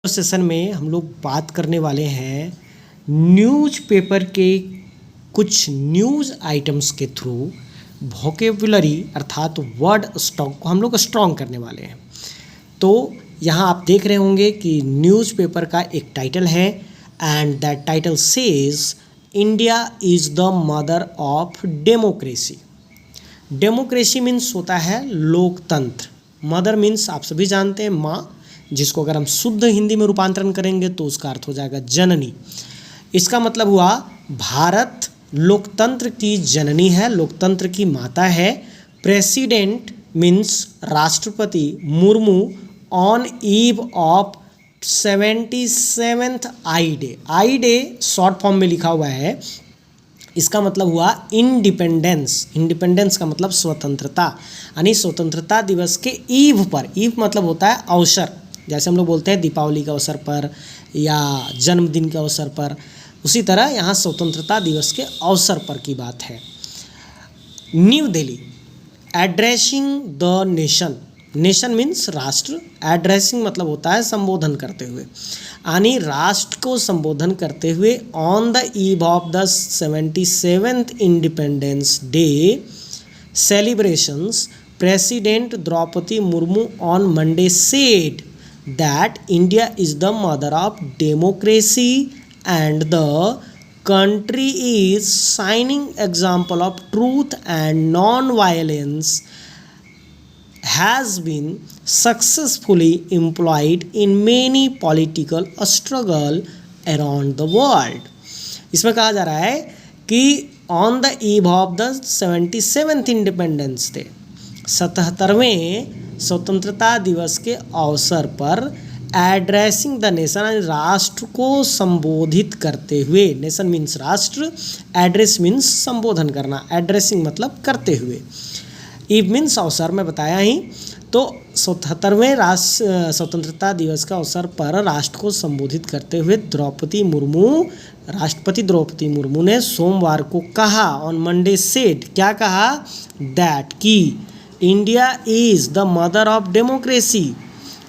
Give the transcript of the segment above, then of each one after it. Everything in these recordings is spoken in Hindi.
सेशन में हम लोग बात करने वाले हैं न्यूज़पेपर के कुछ न्यूज़ आइटम्स के थ्रू वोकेबुलरी अर्थात वर्ड स्टॉक को हम लोग स्ट्रॉन्ग करने वाले हैं। तो यहाँ आप देख रहे होंगे कि न्यूज़पेपर का एक टाइटल है and that title says India is the mother of democracy. Democracy means होता है लोकतंत्र, मदर मीन्स आप सभी जानते हैं माँ, जिसको अगर हम शुद्ध हिंदी में रूपांतरण करेंगे तो उसका अर्थ हो जाएगा जननी। इसका मतलब हुआ भारत लोकतंत्र की जननी है, लोकतंत्र की माता है। प्रेसिडेंट मीन्स राष्ट्रपति Murmu on eve of 77th I day short form में लिखा हुआ है। इसका मतलब हुआ इंडिपेंडेंस। इंडिपेंडेंस का मतलब स्वतंत्रता, यानी स्वतंत्रता दिवस के ईव पर। ईव मतलब होता है अवसर, जैसे हम लोग बोलते हैं दीपावली के अवसर पर या जन्मदिन के अवसर पर, उसी तरह यहाँ स्वतंत्रता दिवस के अवसर पर की बात है। New Delhi addressing the nation. Nation means राष्ट्र, एड्रेसिंग मतलब होता है संबोधन करते हुए, यानी राष्ट्र को संबोधन करते हुए on the eve of the 77th Independence Day celebrations, President Droupadi Murmu on Monday said that India is the mother of democracy and the country is shining example of truth and non-violence has been successfully employed in many political struggle around the world। इसमें कहा जा रहा है कि on the eve of the 77th Independence Day, 77वें स्वतंत्रता दिवस के अवसर पर एड्रेसिंग द नेशन, राष्ट्र को संबोधित करते हुए, नेशन मीन्स राष्ट्र, एड्रेस मीन्स संबोधन करना, एड्रेसिंग मतलब करते हुए, ईव मीन्स अवसर में बताया ही। तो 77वें स्वतंत्रता दिवस का अवसर पर राष्ट्र को संबोधित करते हुए राष्ट्रपति द्रौपदी मुर्मू ने सोमवार को कहा, ऑन मंडे सेड, क्या कहा, दैट की India is the mother of democracy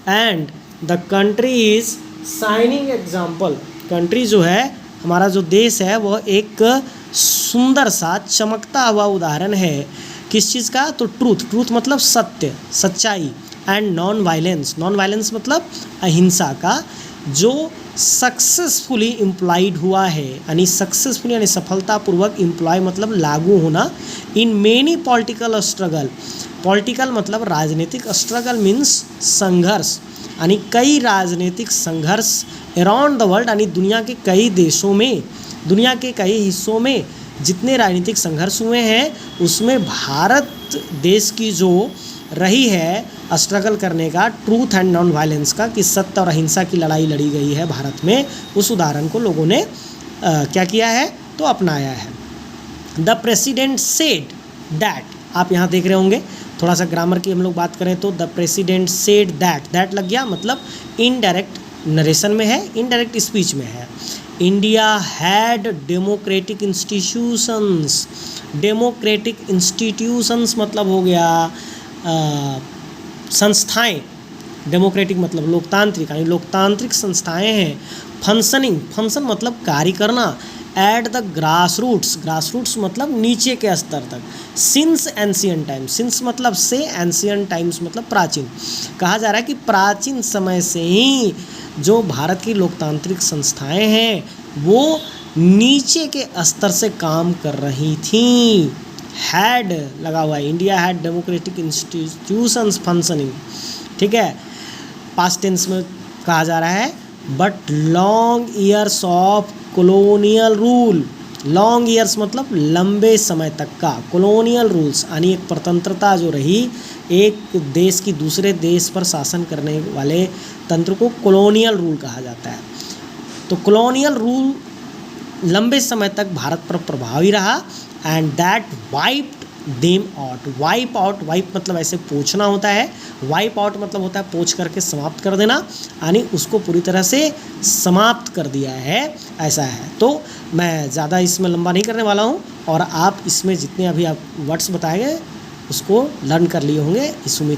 and the country is shining example. Country जो है, हमारा जो देश है, वह एक सुंदर सा चमकता हुआ उदाहरण है। किस चीज़ का? तो ट्रूथ मतलब सत्य, सच्चाई, एंड नॉन वायलेंस मतलब अहिंसा का, जो सक्सेसफुली इम्प्लॉयड हुआ है, यानी सक्सेसफुली यानी सफलतापूर्वक, इम्प्लॉय मतलब लागू होना, in many political struggle. Political मतलब राजनीतिक, स्ट्रगल मीन्स संघर्ष, यानी कई राजनीतिक संघर्ष अराउंड द वर्ल्ड, यानी दुनिया के कई देशों में, दुनिया के कई हिस्सों में जितने राजनीतिक संघर्ष हुए हैं, उसमें भारत देश की जो रही है स्ट्रगल करने का, ट्रूथ एंड नॉन वायलेंस का, कि सत्य और अहिंसा की लड़ाई लड़ी गई है भारत में, उस उदाहरण को लोगों ने क्या किया है, तो अपनाया है। द प्रेसिडेंट सेड दैट, आप यहाँ देख रहे होंगे, थोड़ा सा ग्रामर की हम लोग बात करें तो द प्रेसिडेंट सेड दैट लग गया, मतलब इनडायरेक्ट नरेशन में है, इनडायरेक्ट स्पीच में है। India had democratic institutions. Democratic institutions मतलब हो गया संस्थाएं, डेमोक्रेटिक मतलब लोकतांत्रिक, यानी लोकतांत्रिक संस्थाएं हैं। फंक्शन मतलब कार्य करना, एट द ग्रास रूट्स मतलब नीचे के स्तर तक। सिंस एंशियंट टाइम्स, सिंस मतलब से, एंशियंट टाइम्स मतलब प्राचीन। कहा जा रहा है कि प्राचीन समय से ही जो भारत की लोकतांत्रिक संस्थाएं हैं वो नीचे के स्तर से काम कर रही थीं। हैड लगा हुआ है, India had democratic institutions functioning, ठीक है। पास्ट टेंस में कहा जा रहा है, but long years of colonial rule. Long years मतलब लंबे समय तक का, कॉलोनियल रूल्स यानी एक परतंत्रता जो रही, एक देश की दूसरे देश पर शासन करने वाले तंत्र को कॉलोनियल रूल कहा जाता है। तो कॉलोनियल रूल लंबे समय तक भारत पर प्रभावी रहा, and that wiped them out. Wipe मतलब ऐसे पोंछना होता है, वाइप आउट मतलब होता है पोंछ करके समाप्त कर देना, यानी उसको पूरी तरह से समाप्त कर दिया है, ऐसा है। तो मैं ज़्यादा इसमें लंबा नहीं करने वाला हूँ, और आप इसमें जितने अभी आप वर्ड्स बताए गए उसको लर्न कर लिए होंगे, इस उम्मीद